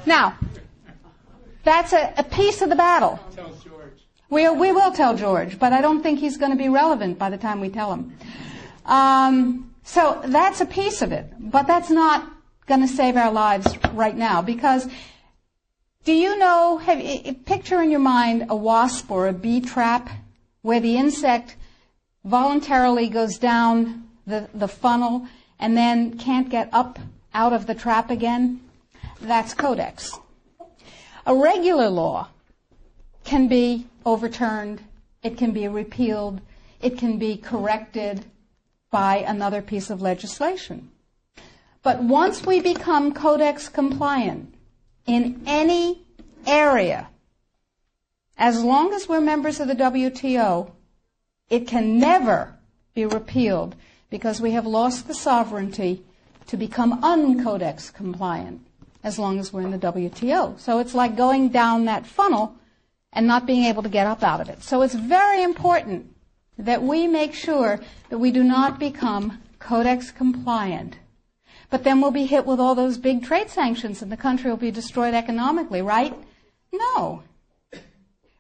Now, that's a piece of the battle. Tell George. We will tell George, but I don't think he's going to be relevant by the time we tell him. So that's a piece of it, but that's not going to save our lives right now, because do you know, picture in your mind a wasp or a bee trap where the insect voluntarily goes down the funnel and then can't get up out of the trap again? That's Codex. A regular law can be overturned, it can be repealed, it can be corrected by another piece of legislation. But once we become Codex compliant in any area, as long as we're members of the WTO, it can never be repealed because we have lost the sovereignty to become un-Codex compliant as long as we're in the WTO. So it's like going down that funnel and not being able to get up out of it. So it's very important that we make sure that we do not become Codex compliant. But then we'll be hit with all those big trade sanctions and the country will be destroyed economically, right? No.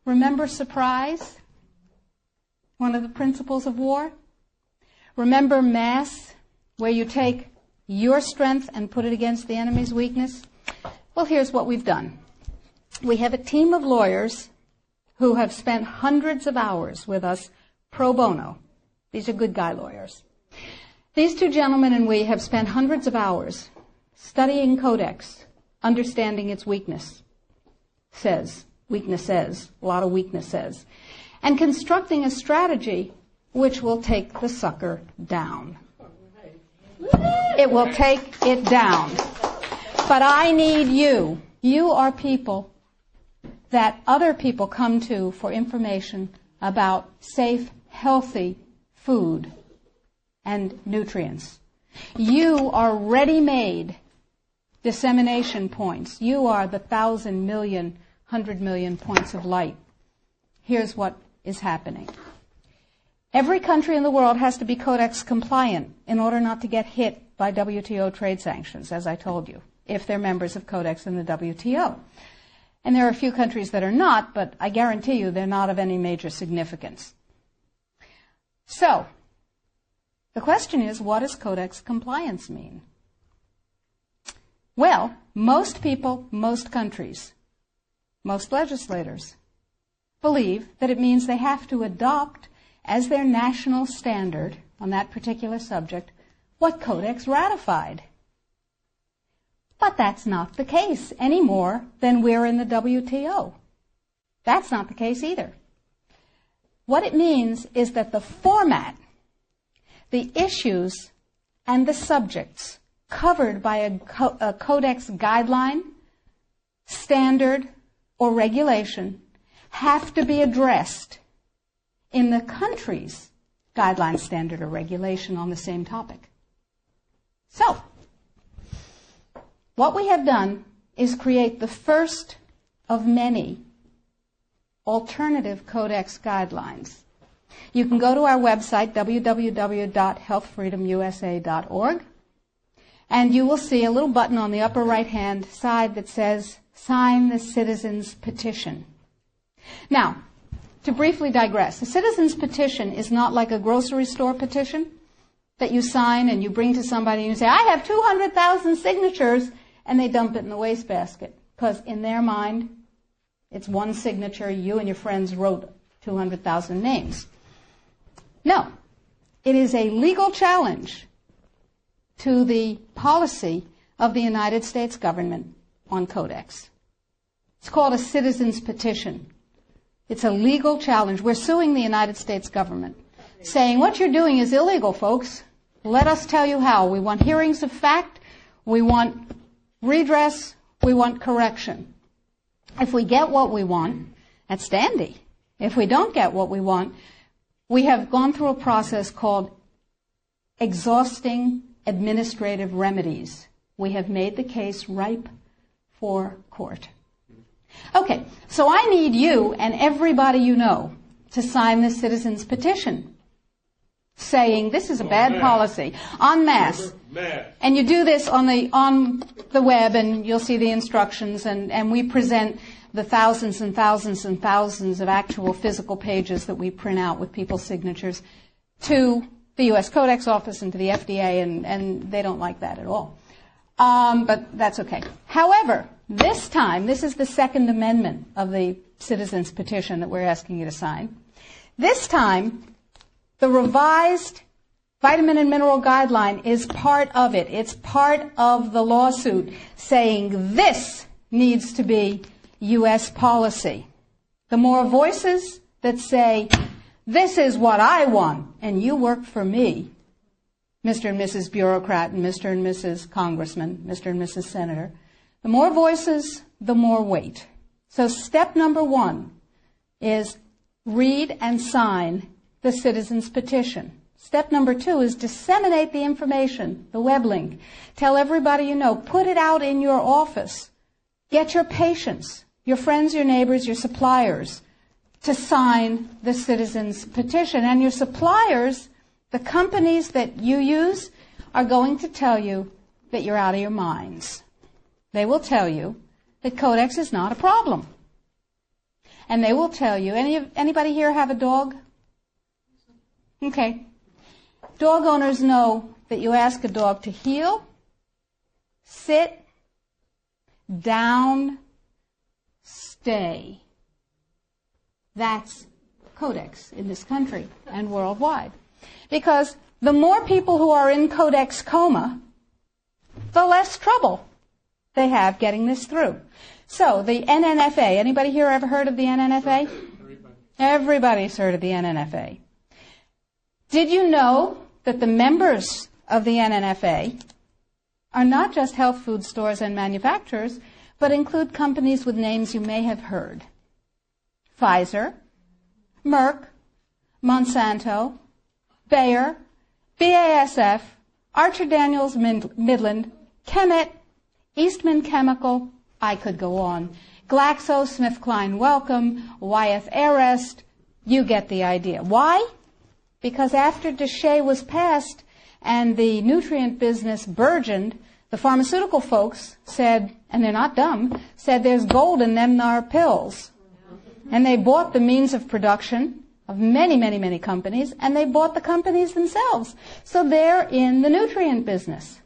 Remember surprise? One of the principles of war? Remember mass, where you take your strength and put it against the enemy's weakness? Well, here's what we've done. We have a team of lawyers who have spent hundreds of hours with us pro bono. These are good guy lawyers. These two gentlemen and we have spent hundreds of hours studying Codex, understanding its weaknesses, a lot of weaknesses, and constructing a strategy which will take the sucker down. It will take it down. But I need you. You are people that other people come to for information about safe, healthy food and nutrients. You are ready-made dissemination points. You are the 1,000 million, 100 million points of light. Here's what is happening. Every country in the world has to be Codex compliant in order not to get hit by WTO trade sanctions, as I told you, if they're members of Codex in the WTO. And there are a few countries that are not, but I guarantee you they're not of any major significance. So, the question is, what does Codex compliance mean? Well, most people, most countries, most legislators believe that it means they have to adopt as their national standard on that particular subject what Codex ratified. But that's not the case any more than we're in the WTO. That's not the case either. What it means is that the format, the issues, and the subjects covered by a Codex guideline, standard, or regulation have to be addressed in the country's guideline, standard, or regulation on the same topic. So, what we have done is create the first of many alternative Codex guidelines. You can go to our website, www.healthfreedomusa.org, and you will see a little button on the upper right-hand side that says, Sign the Citizens Petition. Now, to briefly digress, a citizen's petition is not like a grocery store petition that you sign and you bring to somebody and you say, I have 200,000 signatures, and they dump it in the wastebasket. Because in their mind, it's one signature, you and your friends wrote 200,000 names. No, it is a legal challenge to the policy of the United States government on Codex. It's called a citizen's petition. It's a legal challenge. We're suing the United States government, saying what you're doing is illegal, folks. Let us tell you how. We want hearings of fact. We want redress. We want correction. If we get what we want, that's dandy. If we don't get what we want, we have gone through a process called exhausting administrative remedies. We have made the case ripe for court. Okay, so I need you and everybody you know to sign this citizen's petition. saying this is a bad policy en masse. And you do this on the web, and you'll see the instructions, and we present the thousands and thousands and thousands of actual physical pages that we print out with people's signatures to the U.S. Codex office and to the FDA, and they don't like that at all. But that's okay. However, this time, this is the Second Amendment of the Citizens Petition that we're asking you to sign. This time, the revised vitamin and mineral guideline is part of it. It's part of the lawsuit saying this needs to be U.S. policy. The more voices that say, this is what I want, and you work for me, Mr. and Mrs. Bureaucrat and Mr. and Mrs. Congressman, Mr. and Mrs. Senator, the more voices, the more weight. So step number 1 is read and sign the Citizens Petition. Step number 2 is disseminate the information, the web link. Tell everybody you know. Put it out in your office. Get your patients, your friends, your neighbors, your suppliers to sign the Citizens Petition. And your suppliers, the companies that you use, are going to tell you that you're out of your minds. They will tell you that Codex is not a problem. And they will tell you, anybody here have a dog? Okay. Dog owners know that you ask a dog to heel, sit, down, stay. That's Codex in this country and worldwide. Because the more people who are in Codex coma, the less trouble they have getting this through. So the NNFA, anybody here ever heard of the NNFA? Everybody's heard of the NNFA. Did you know that the members of the NNFA are not just health food stores and manufacturers, but include companies with names you may have heard? Pfizer, Merck, Monsanto, Bayer, BASF, Archer Daniels Midland, Chemet, Eastman Chemical, I could go on, GlaxoSmithKline Wellcome, Wyeth Airest, you get the idea. Why? Because after DSHEA was passed and the nutrient business burgeoned, the pharmaceutical folks said, and they're not dumb, said there's gold in them thar pills. And they bought the means of production of many, many, many companies, and they bought the companies themselves. So they're in the nutrient business.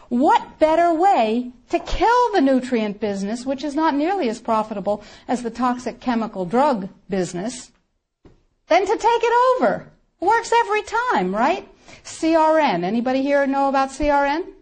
What better way to kill the nutrient business, which is not nearly as profitable as the toxic chemical drug business, than to take it over? Works every time, right? CRN. Anybody here know about CRN?